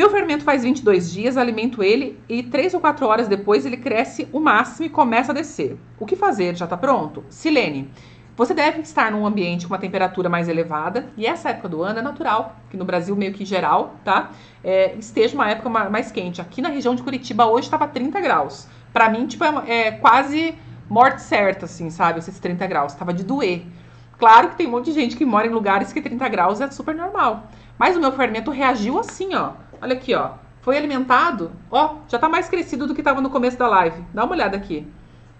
Meu fermento faz 22 dias, alimento ele e 3 ou 4 horas depois ele cresce o máximo e começa a descer. O que fazer? Já está pronto? Silene, você deve estar num ambiente com uma temperatura mais elevada e essa época do ano é natural, que no Brasil meio que geral, tá? Esteja uma época mais quente. Aqui na região de Curitiba hoje estava 30 graus. Pra mim, tipo, é quase morte certa, assim, sabe? Esses 30 graus. Tava de doer. Claro que tem um monte de gente que mora em lugares que 30 graus é super normal. Mas o meu fermento reagiu assim, ó. Olha aqui, ó. Foi alimentado, ó, já tá mais crescido do que tava no começo da live. Dá uma olhada aqui.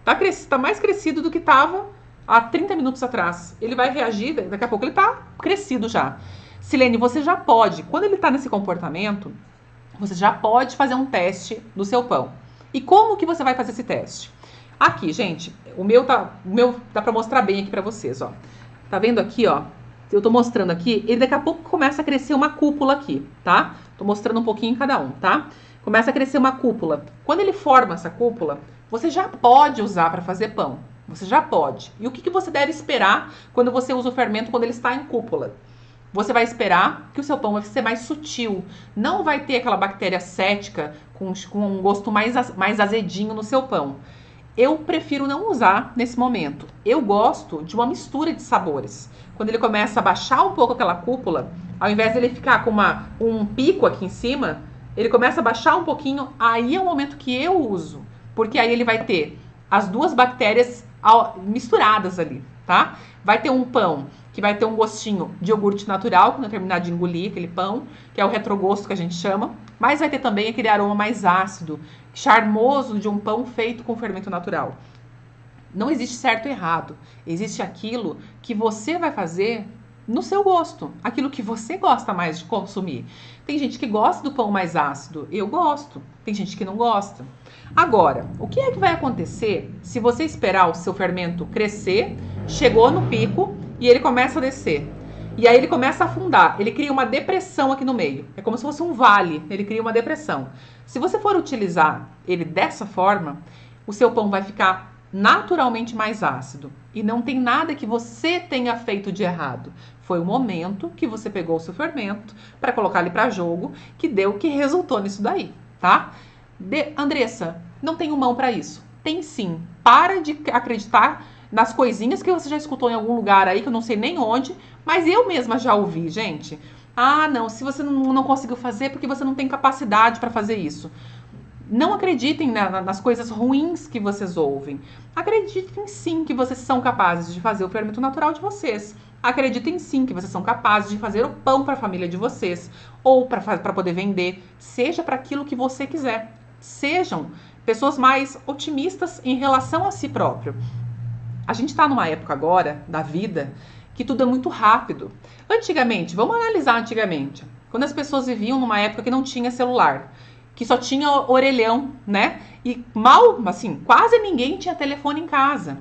Tá mais crescido do que tava há 30 minutos atrás. Ele vai reagir, daqui a pouco ele tá crescido já. Silene, você já pode, quando ele tá nesse comportamento, você já pode fazer um teste do seu pão. E como que você vai fazer esse teste? Aqui, gente, o meu dá pra mostrar bem aqui pra vocês, ó. Tá vendo aqui, ó? Eu tô mostrando aqui, ele daqui a pouco começa a crescer uma cúpula aqui, tá? Tô mostrando um pouquinho em cada um, tá? Começa a crescer uma cúpula. Quando ele forma essa cúpula, você já pode usar para fazer pão. Você já pode. E o que você deve esperar quando você usa o fermento quando ele está em cúpula? Você vai esperar que o seu pão vai ser mais sutil. Não vai ter aquela bactéria cética com um gosto mais azedinho no seu pão. Eu prefiro não usar nesse momento. Eu gosto de uma mistura de sabores. Quando ele começa a baixar um pouco aquela cúpula, ao invés dele ficar com um pico aqui em cima, ele começa a baixar um pouquinho, aí é o momento que eu uso. Porque aí ele vai ter as duas bactérias misturadas ali, tá? Vai ter um pão que vai ter um gostinho de iogurte natural, quando eu terminar de engolir aquele pão, que é o retrogosto que a gente chama. Mas vai ter também aquele aroma mais ácido, charmoso de um pão feito com fermento natural. Não existe certo e errado. Existe aquilo que você vai fazer no seu gosto. Aquilo que você gosta mais de consumir. Tem gente que gosta do pão mais ácido. Eu gosto. Tem gente que não gosta. Agora, o que é que vai acontecer se você esperar o seu fermento crescer, chegou no pico e ele começa a descer? E aí ele começa a afundar. Ele cria uma depressão aqui no meio. É como se fosse um vale. Ele cria uma depressão. Se você for utilizar ele dessa forma, o seu pão vai ficar naturalmente mais ácido. E não tem nada que você tenha feito de errado. Foi o momento que você pegou o seu fermento para colocar ele para jogo que resultou nisso daí, tá? Andressa, não tenho mão para isso. Tem sim. Para de acreditar nas coisinhas que você já escutou em algum lugar aí, que eu não sei nem onde, mas eu mesma já ouvi, gente. Ah, não, se você não conseguiu fazer, porque você não tem capacidade para fazer isso. Não acreditem nas coisas ruins que vocês ouvem. Acreditem sim que vocês são capazes de fazer o fermento natural de vocês. Acreditem sim que vocês são capazes de fazer o pão para a família de vocês. Ou para poder vender. Seja para aquilo que você quiser. Sejam pessoas mais otimistas em relação a si próprio. A gente está numa época agora da vida que tudo é muito rápido. Antigamente, vamos analisar antigamente. Quando as pessoas viviam numa época que não tinha celular, que só tinha orelhão, né? E quase ninguém tinha telefone em casa.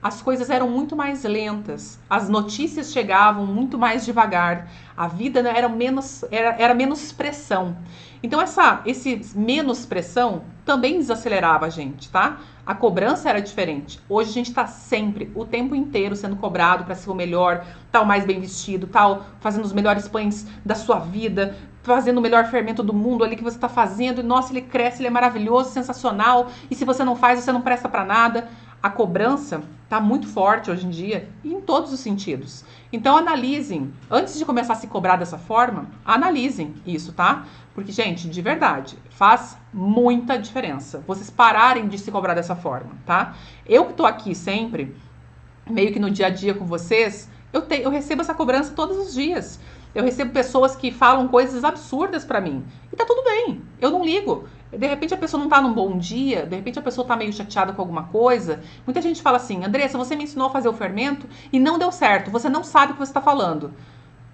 As coisas eram muito mais lentas, as notícias chegavam muito mais devagar, a vida era menos pressão. Então esse menos pressão também desacelerava a gente, tá? A cobrança era diferente. Hoje a gente está sempre, o tempo inteiro, sendo cobrado para ser o melhor, tal mais bem vestido, tal, fazendo os melhores pães da sua vida, fazendo o melhor fermento do mundo ali que você está fazendo. E nossa, ele cresce, ele é maravilhoso, sensacional. E se você não faz, você não presta para nada. A cobrança está muito forte hoje em dia e em todos os sentidos. Então analisem, antes de começar a se cobrar dessa forma, analisem isso, tá? Porque, gente, de verdade, faz muita diferença vocês pararem de se cobrar dessa forma, tá? Eu que tô aqui sempre, meio que no dia a dia com vocês, eu recebo essa cobrança todos os dias. Eu recebo pessoas que falam coisas absurdas pra mim. E tá tudo bem, eu não ligo. De repente a pessoa não tá num bom dia, de repente a pessoa tá meio chateada com alguma coisa. Muita gente fala assim, Andressa, você me ensinou a fazer o fermento e não deu certo, você não sabe o que você tá falando.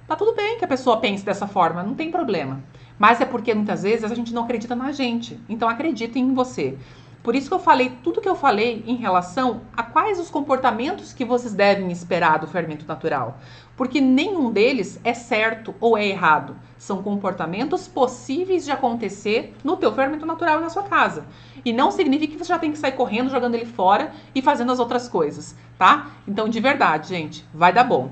Tá tudo bem que a pessoa pense dessa forma, não tem problema. Mas é porque muitas vezes a gente não acredita na gente. Então acreditem em você. Por isso que eu falei tudo que eu falei em relação a quais os comportamentos que vocês devem esperar do fermento natural. Porque nenhum deles é certo ou é errado. São comportamentos possíveis de acontecer no teu fermento natural e na sua casa. E não significa que você já tem que sair correndo, jogando ele fora e fazendo as outras coisas, tá? Então, de verdade, gente, vai dar bom.